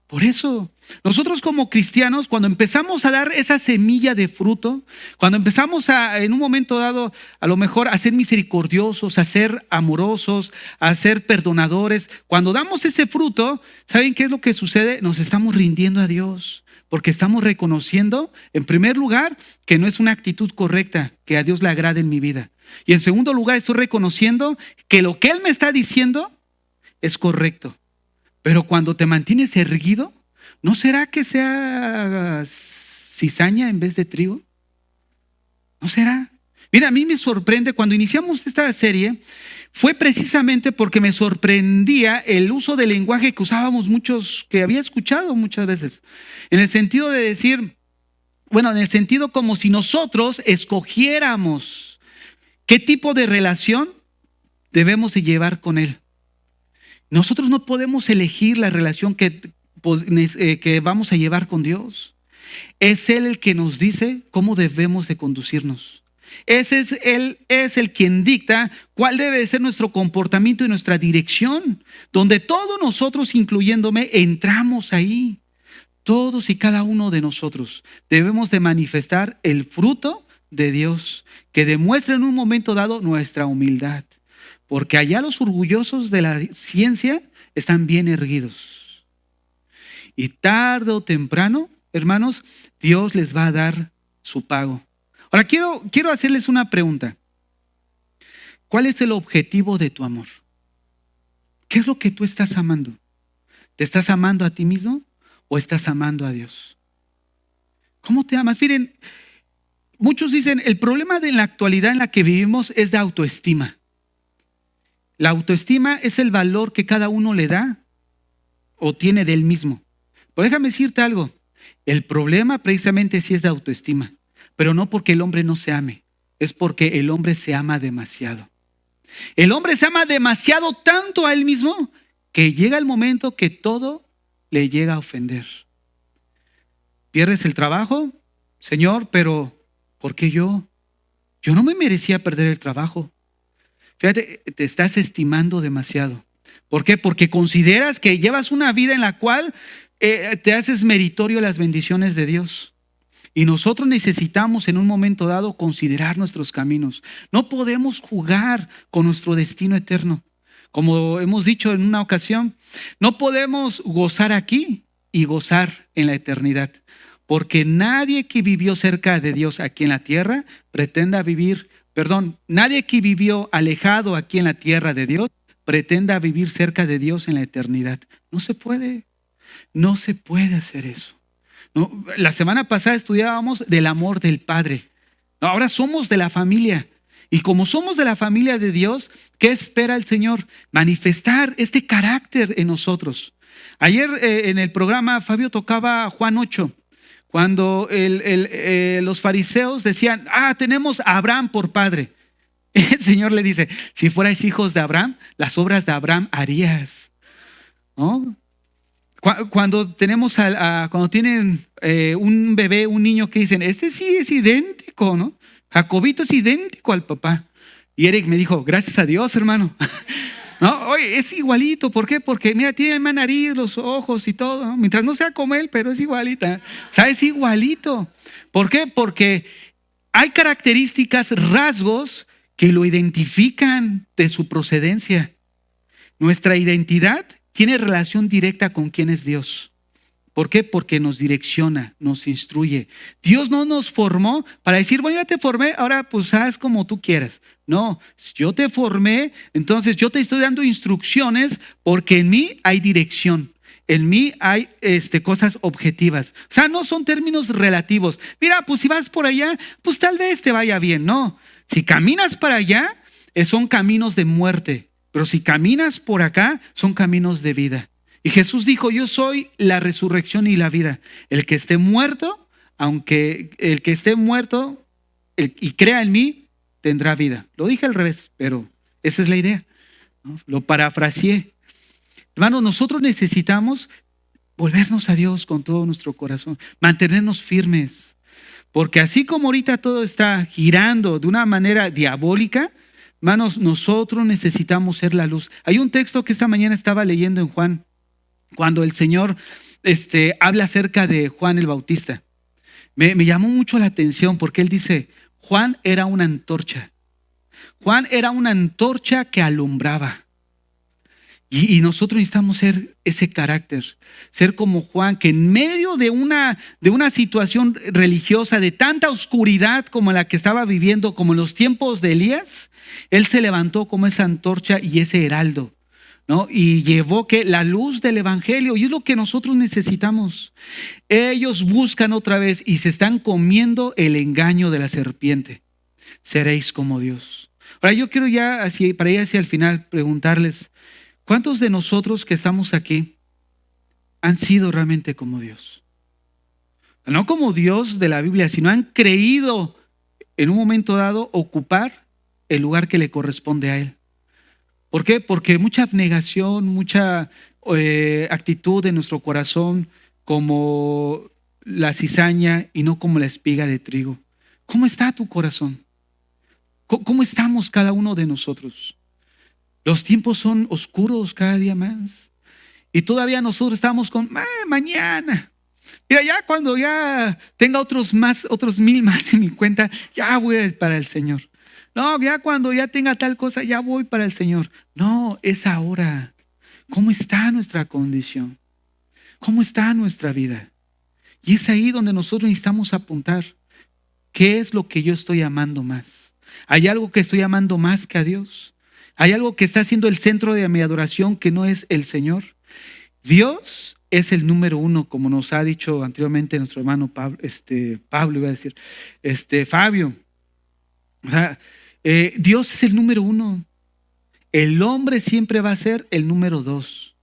Por eso, nosotros como cristianos, cuando empezamos a dar esa semilla de fruto, cuando empezamos en un momento dado, a lo mejor a ser misericordiosos, a ser amorosos, a ser perdonadores, cuando damos ese fruto, ¿saben qué es lo que sucede? Nos estamos rindiendo a Dios, porque estamos reconociendo, en primer lugar, que no es una actitud correcta, que a Dios le agrade en mi vida. Y en segundo lugar, estoy reconociendo que lo que Él me está diciendo es correcto. Pero cuando te mantienes erguido, ¿no será que sea cizaña en vez de trigo? ¿No será? Mira, a mí me sorprende cuando iniciamos esta serie, fue precisamente porque me sorprendía el uso del lenguaje que usábamos muchos, que había escuchado muchas veces, en el sentido de decir, en el sentido como si nosotros escogiéramos qué tipo de relación debemos de llevar con Él. Nosotros no podemos elegir la relación que vamos a llevar con Dios. Es Él el que nos dice cómo debemos de conducirnos. Él es el quien dicta cuál debe de ser nuestro comportamiento y nuestra dirección, donde todos nosotros, incluyéndome, entramos ahí. Todos y cada uno de nosotros debemos de manifestar el fruto de Dios, que demuestre en un momento dado nuestra humildad. Porque allá los orgullosos de la ciencia están bien erguidos. Y tarde o temprano, hermanos, Dios les va a dar su pago. Ahora quiero hacerles una pregunta. ¿Cuál es el objetivo de tu amor? ¿Qué es lo que tú estás amando? ¿Te estás amando a ti mismo o estás amando a Dios? ¿Cómo te amas? Miren, muchos dicen, el problema de la actualidad en la que vivimos es de autoestima. La autoestima es el valor que cada uno le da o tiene de él mismo. Pero déjame decirte algo, el problema precisamente sí es de autoestima, pero no porque el hombre no se ame, es porque el hombre se ama demasiado. El hombre se ama demasiado tanto a él mismo que llega el momento que todo le llega a ofender. ¿Pierdes el trabajo? Señor, pero ¿por qué yo? Yo no me merecía perder el trabajo. Fíjate, te estás estimando demasiado. ¿Por qué? Porque consideras que llevas una vida en la cual te haces meritorio las bendiciones de Dios. Y nosotros necesitamos en un momento dado considerar nuestros caminos. No podemos jugar con nuestro destino eterno. Como hemos dicho en una ocasión, no podemos gozar aquí y gozar en la eternidad. Porque nadie que vivió cerca de Dios aquí en la tierra nadie que vivió alejado aquí en la tierra de Dios pretenda vivir cerca de Dios en la eternidad. No se puede hacer eso. No, la semana pasada estudiábamos del amor del Padre. No, ahora somos de la familia. Y como somos de la familia de Dios, ¿qué espera el Señor? Manifestar este carácter en nosotros. Ayer en el programa Fabio tocaba Juan 8. Cuando los fariseos decían, tenemos a Abraham por padre. El Señor le dice, si fuerais hijos de Abraham, las obras de Abraham harías. ¿No? Cuando tienen un bebé, un niño que dicen, este sí es idéntico, ¿no? Jacobito es idéntico al papá. Y Eric me dijo, gracias a Dios, hermano. No, oye, es igualito. ¿Por qué? Porque mira, tiene la nariz, los ojos y todo, ¿no? Mientras no sea como él, pero es igualita. O sea, es igualito. ¿Por qué? Porque hay características, rasgos que lo identifican de su procedencia. Nuestra identidad tiene relación directa con quién es Dios. ¿Por qué? Porque nos direcciona, nos instruye. Dios no nos formó para decir, bueno, ya te formé, ahora pues haz como tú quieras. No, yo te formé, entonces yo te estoy dando instrucciones porque en mí hay dirección. En mí hay cosas objetivas. O sea, no son términos relativos. Mira, pues si vas por allá, pues tal vez te vaya bien. No, si caminas para allá, son caminos de muerte. Pero si caminas por acá, son caminos de vida. Y Jesús dijo, yo soy la resurrección y la vida. El que esté muerto, y crea en mí, tendrá vida. Lo dije al revés, pero esa es la idea, ¿no? Lo parafraseé. Hermanos, nosotros necesitamos volvernos a Dios con todo nuestro corazón, mantenernos firmes. Porque así como ahorita todo está girando de una manera diabólica, hermanos, nosotros necesitamos ser la luz. Hay un texto que esta mañana estaba leyendo en Juan, cuando el Señor habla acerca de Juan el Bautista. Me llamó mucho la atención porque él dice, Juan era una antorcha. Juan era una antorcha que alumbraba. Y nosotros necesitamos ser ese carácter, ser como Juan, que en medio de una situación religiosa, de tanta oscuridad como la que estaba viviendo, como en los tiempos de Elías, él se levantó como esa antorcha y ese heraldo, ¿no? Y llevó que la luz del evangelio, y es lo que nosotros necesitamos. Ellos buscan otra vez y se están comiendo el engaño de la serpiente. Seréis como Dios. Ahora yo quiero ya, para ir hacia el final, preguntarles, ¿cuántos de nosotros que estamos aquí han sido realmente como Dios? No como Dios de la Biblia, sino han creído en un momento dado ocupar el lugar que le corresponde a Él. ¿Por qué? Porque mucha abnegación, mucha actitud en nuestro corazón como la cizaña y no como la espiga de trigo. ¿Cómo está tu corazón? ¿Cómo estamos cada uno de nosotros? Los tiempos son oscuros cada día más. Y todavía nosotros estamos con mañana. Mira, ya cuando ya tenga otros 1000 más en mi cuenta, ya voy para el Señor. No, ya cuando ya tenga tal cosa, ya voy para el Señor. No, es ahora. ¿Cómo está nuestra condición? ¿Cómo está nuestra vida? Y es ahí donde nosotros necesitamos apuntar. ¿Qué es lo que yo estoy amando más? ¿Hay algo que estoy amando más que a Dios? ¿Hay algo que está siendo el centro de mi adoración que no es el Señor? Dios es el número uno, como nos ha dicho anteriormente nuestro hermano Pablo, iba a decir, Fabio. O sea, Dios es el número uno. El hombre siempre va a ser el número dos.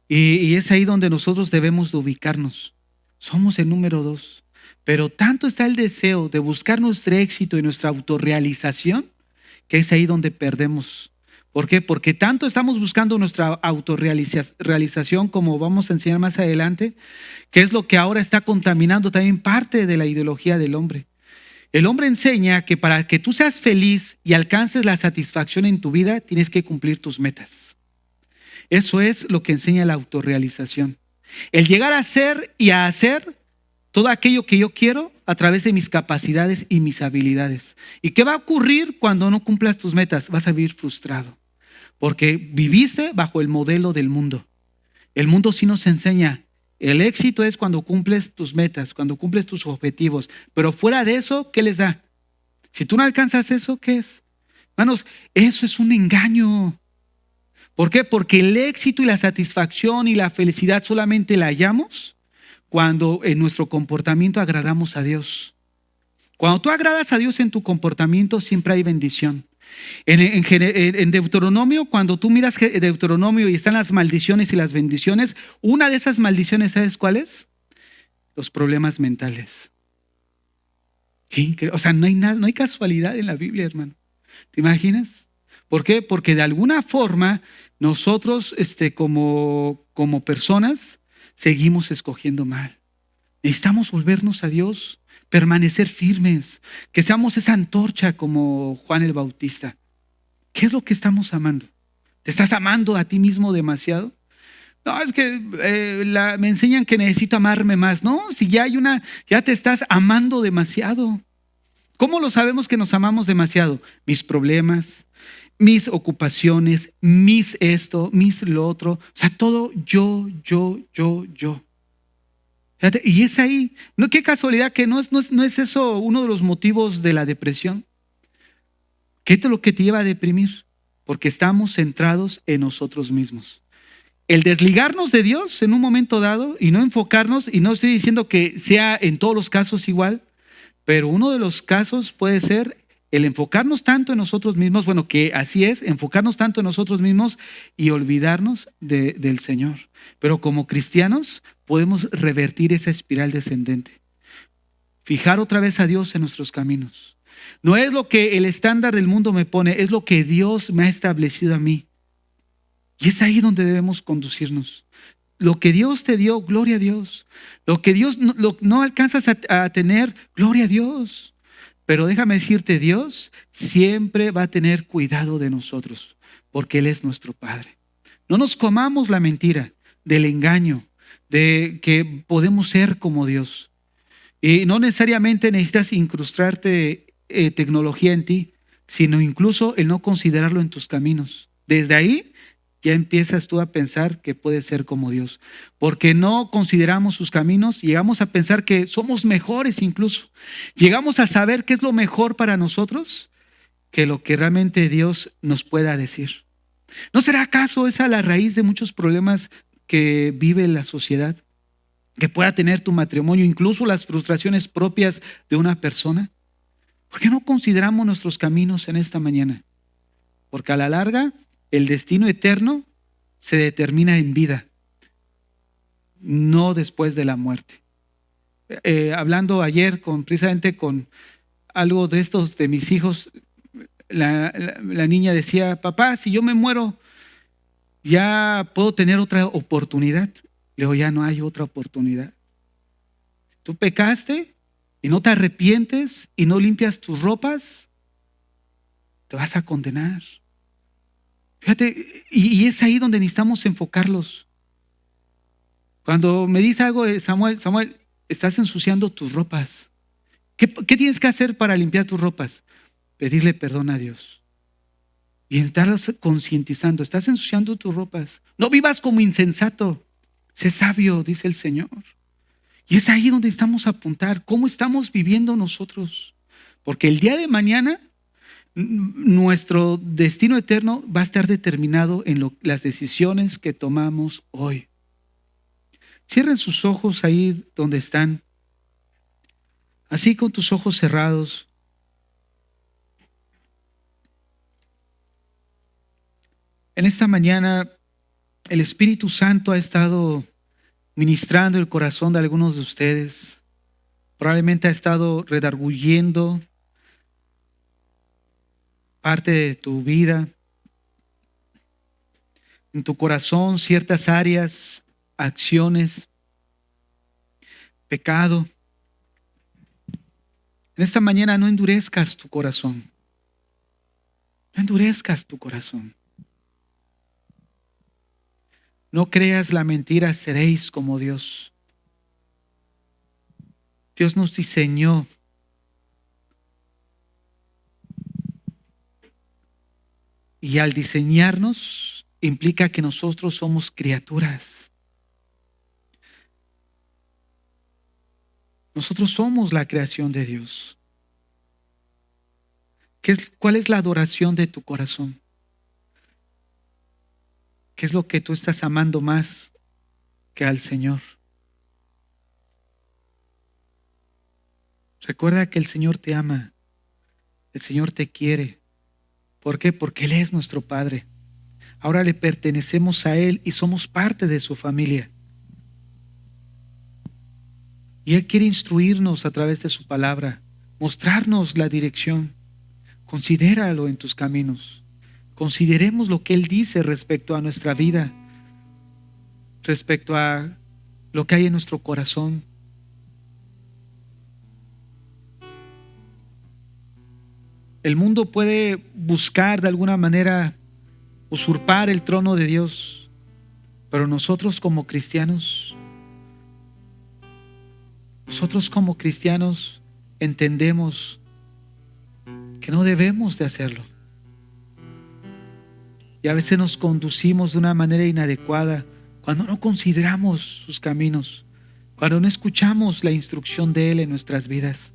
Y es ahí donde nosotros debemos de ubicarnos. Somos el número dos. Pero tanto está el deseo de buscar nuestro éxito y nuestra autorrealización, que es ahí donde perdemos. ¿Por qué? Porque tanto estamos buscando nuestra autorrealización, como vamos a enseñar más adelante, que es lo que ahora está contaminando también parte de la ideología del hombre. El hombre enseña que para que tú seas feliz y alcances la satisfacción en tu vida, tienes que cumplir tus metas. Eso es lo que enseña la autorrealización. El llegar a ser y a hacer todo aquello que yo quiero a través de mis capacidades y mis habilidades. ¿Y qué va a ocurrir cuando no cumplas tus metas? Vas a vivir frustrado, porque viviste bajo el modelo del mundo. El mundo sí nos enseña, el éxito es cuando cumples tus metas, cuando cumples tus objetivos, pero fuera de eso, ¿qué les da? Si tú no alcanzas eso, ¿qué es? Hermanos, eso es un engaño. ¿Por qué? Porque el éxito y la satisfacción y la felicidad solamente la hallamos cuando en nuestro comportamiento agradamos a Dios. Cuando tú agradas a Dios en tu comportamiento, siempre hay bendición. En Deuteronomio, cuando tú miras Deuteronomio y están las maldiciones y las bendiciones, una de esas maldiciones, ¿sabes cuál es? Los problemas mentales. Sí, o sea, no hay casualidad en la Biblia, hermano. ¿Te imaginas? ¿Por qué? Porque de alguna forma nosotros como personas seguimos escogiendo mal. Necesitamos volvernos a Dios, permanecer firmes, que seamos esa antorcha como Juan el Bautista. ¿Qué es lo que estamos amando? ¿Te estás amando a ti mismo demasiado? No, es que me enseñan que necesito amarme más. No, si ya te estás amando demasiado. ¿Cómo lo sabemos que nos amamos demasiado? Mis problemas, mis ocupaciones, mis esto, mis lo otro. O sea, todo yo. Fíjate, y es ahí. No, qué casualidad que no es eso uno de los motivos de la depresión. ¿Qué es lo que te lleva a deprimir? Porque estamos centrados en nosotros mismos. El desligarnos de Dios en un momento dado y no enfocarnos, y no estoy diciendo que sea en todos los casos igual, pero uno de los casos puede ser el enfocarnos tanto en nosotros mismos, bueno, que así es, enfocarnos tanto en nosotros mismos y olvidarnos del Señor. Pero como cristianos podemos revertir esa espiral descendente. Fijar otra vez a Dios en nuestros caminos. No es lo que el estándar del mundo me pone, es lo que Dios me ha establecido a mí. Y es ahí donde debemos conducirnos. Lo que Dios te dio, gloria a Dios. Lo que Dios no alcanzas a tener, gloria a Dios. Pero déjame decirte, Dios siempre va a tener cuidado de nosotros, porque Él es nuestro Padre. No nos comamos la mentira del engaño, de que podemos ser como Dios. Y no necesariamente necesitas incrustarte tecnología en ti, sino incluso el no considerarlo en tus caminos. Desde ahí ya empiezas tú a pensar que puedes ser como Dios, porque no consideramos sus caminos, llegamos a pensar que somos mejores incluso. Llegamos a saber qué es lo mejor para nosotros que lo que realmente Dios nos pueda decir. ¿No será acaso esa la raíz de muchos problemas que vive la sociedad? Que pueda tener tu matrimonio, incluso las frustraciones propias de una persona. ¿Por qué no consideramos nuestros caminos en esta mañana? Porque a la larga, el destino eterno se determina en vida, no después de la muerte. Hablando ayer precisamente con algo de estos de mis hijos, la niña decía: papá, si yo me muero, ya puedo tener otra oportunidad. Le digo: ya no hay otra oportunidad. Tú pecaste y no te arrepientes y no limpias tus ropas, te vas a condenar. Fíjate, y es ahí donde necesitamos enfocarlos. Cuando me dice algo de Samuel, estás ensuciando tus ropas. ¿Qué tienes que hacer para limpiar tus ropas? Pedirle perdón a Dios. Y estarlos concientizando. Estás ensuciando tus ropas. No vivas como insensato. Sé sabio, dice el Señor. Y es ahí donde estamos a apuntar. ¿Cómo estamos viviendo nosotros? Porque el día de mañana, nuestro destino eterno va a estar determinado en las decisiones que tomamos hoy. Cierren sus ojos ahí donde están. Así con tus ojos cerrados. En esta mañana el Espíritu Santo ha estado ministrando el corazón de algunos de ustedes. Probablemente ha estado redarguyendo parte de tu vida, en tu corazón, ciertas áreas, acciones, pecado. En esta mañana no endurezcas tu corazón. No endurezcas tu corazón. No creas la mentira, seréis como Dios. Dios nos diseñó y al diseñarnos implica que nosotros somos criaturas. Nosotros somos la creación de Dios. ¿Cuál es la adoración de tu corazón? ¿Qué es lo que tú estás amando más que al Señor? Recuerda que el Señor te ama. El Señor te quiere. ¿Por qué? Porque Él es nuestro Padre. Ahora le pertenecemos a Él y somos parte de su familia. Y Él quiere instruirnos a través de su palabra, mostrarnos la dirección. Considéralo en tus caminos. Consideremos lo que Él dice respecto a nuestra vida, respecto a lo que hay en nuestro corazón. El mundo puede buscar de alguna manera usurpar el trono de Dios, pero nosotros como cristianos entendemos que no debemos de hacerlo. Y a veces nos conducimos de una manera inadecuada cuando no consideramos sus caminos, cuando no escuchamos la instrucción de Él en nuestras vidas.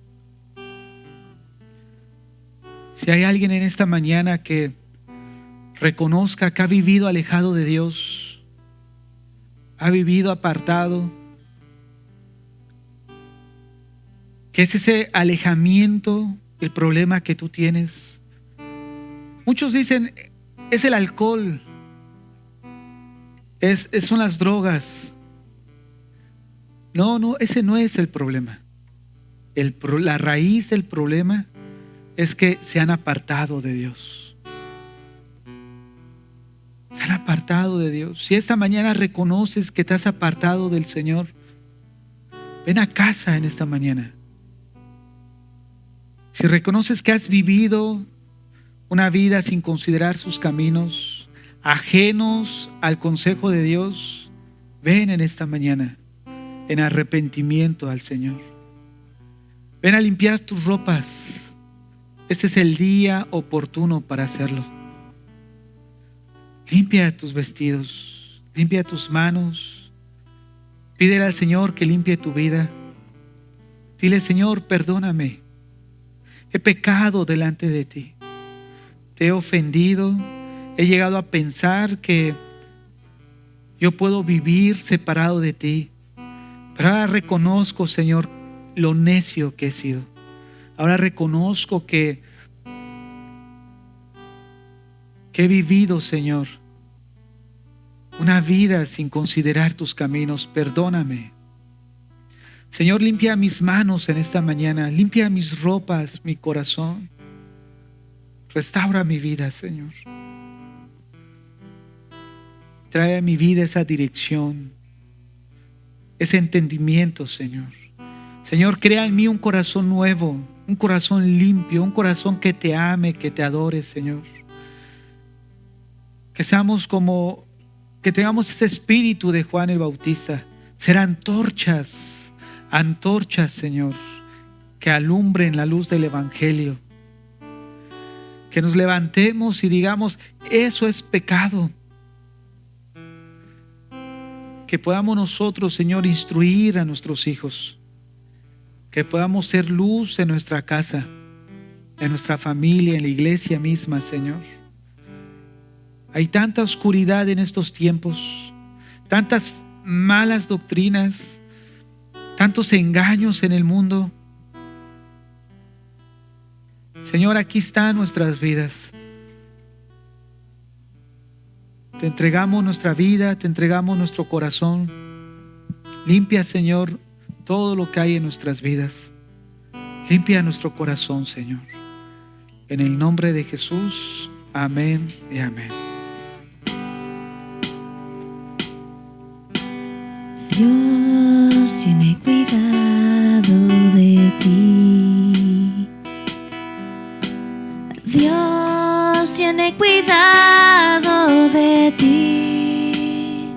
Si hay alguien en esta mañana que reconozca que ha vivido alejado de Dios, ha vivido apartado, que es ese alejamiento el problema que tú tienes. Muchos dicen: es el alcohol, son las drogas. No, ese no es el problema. La raíz del problema es que se han apartado de Dios. Se han apartado de Dios. Si esta mañana reconoces que te has apartado del Señor, ven a casa en esta mañana. Si reconoces que has vivido una vida sin considerar sus caminos, ajenos al consejo de Dios, ven en esta mañana en arrepentimiento al Señor. Ven a limpiar tus ropas. Este es el día oportuno para hacerlo. Limpia tus vestidos, limpia tus manos. Pídele al Señor que limpie tu vida. Dile: Señor, perdóname. He pecado delante de ti. Te he ofendido, He llegado a pensar que yo puedo vivir separado de ti. Pero ahora reconozco, Señor, lo necio que he sido. Ahora reconozco que he vivido, Señor, una vida sin considerar tus caminos. Perdóname. Señor, limpia mis manos en esta mañana. Limpia mis ropas, mi corazón. Restaura mi vida, Señor. Trae a mi vida esa dirección, ese entendimiento, Señor. Señor, crea en mí un corazón nuevo, un corazón limpio, un corazón que te ame, que te adore, Señor. Que tengamos ese espíritu de Juan el Bautista, ser antorchas, Señor, que alumbren la luz del Evangelio. Que nos levantemos y digamos, eso es pecado. Que podamos nosotros, Señor, instruir a nuestros hijos. Que podamos ser luz en nuestra casa, en nuestra familia, en la iglesia misma, Señor. Hay tanta oscuridad en estos tiempos, tantas malas doctrinas, tantos engaños en el mundo. Señor, aquí están nuestras vidas. Te entregamos nuestra vida, te entregamos nuestro corazón. Limpia, Señor, todo lo que hay en nuestras vidas. Limpia nuestro corazón, Señor. En el nombre de Jesús, amén y amén. Dios tiene cuidado de ti. Dios tiene cuidado de ti.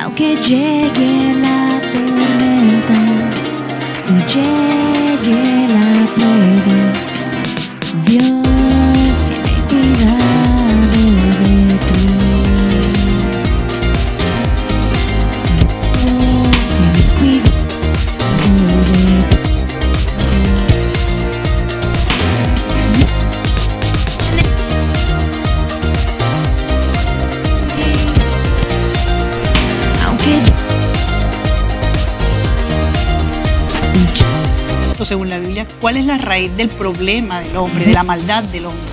Aunque llegue la tormenta y llegue la prueba, Dios tiene cuidado de ti. Según la Biblia, ¿cuál es la raíz del problema del hombre, de la maldad del hombre?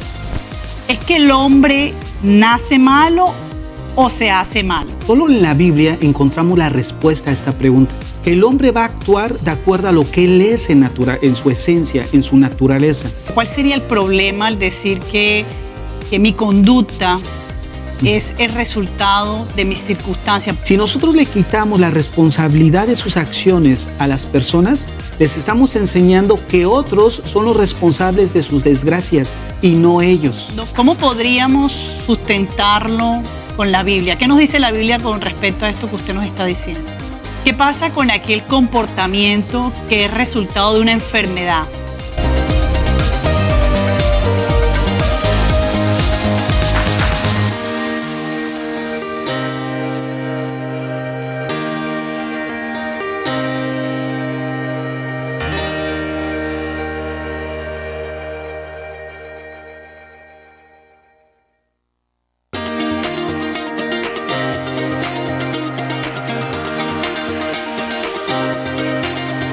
¿Es que el hombre nace malo o se hace malo? Solo en la Biblia encontramos la respuesta a esta pregunta. Que el hombre va a actuar de acuerdo a lo que él es en su esencia, en su naturaleza. ¿Cuál sería el problema al decir que mi conducta es el resultado de mis circunstancias? Si nosotros le quitamos la responsabilidad de sus acciones a las personas, les estamos enseñando que otros son los responsables de sus desgracias y no ellos. ¿Cómo podríamos sustentarlo con la Biblia? ¿Qué nos dice la Biblia con respecto a esto que usted nos está diciendo? ¿Qué pasa con aquel comportamiento que es resultado de una enfermedad?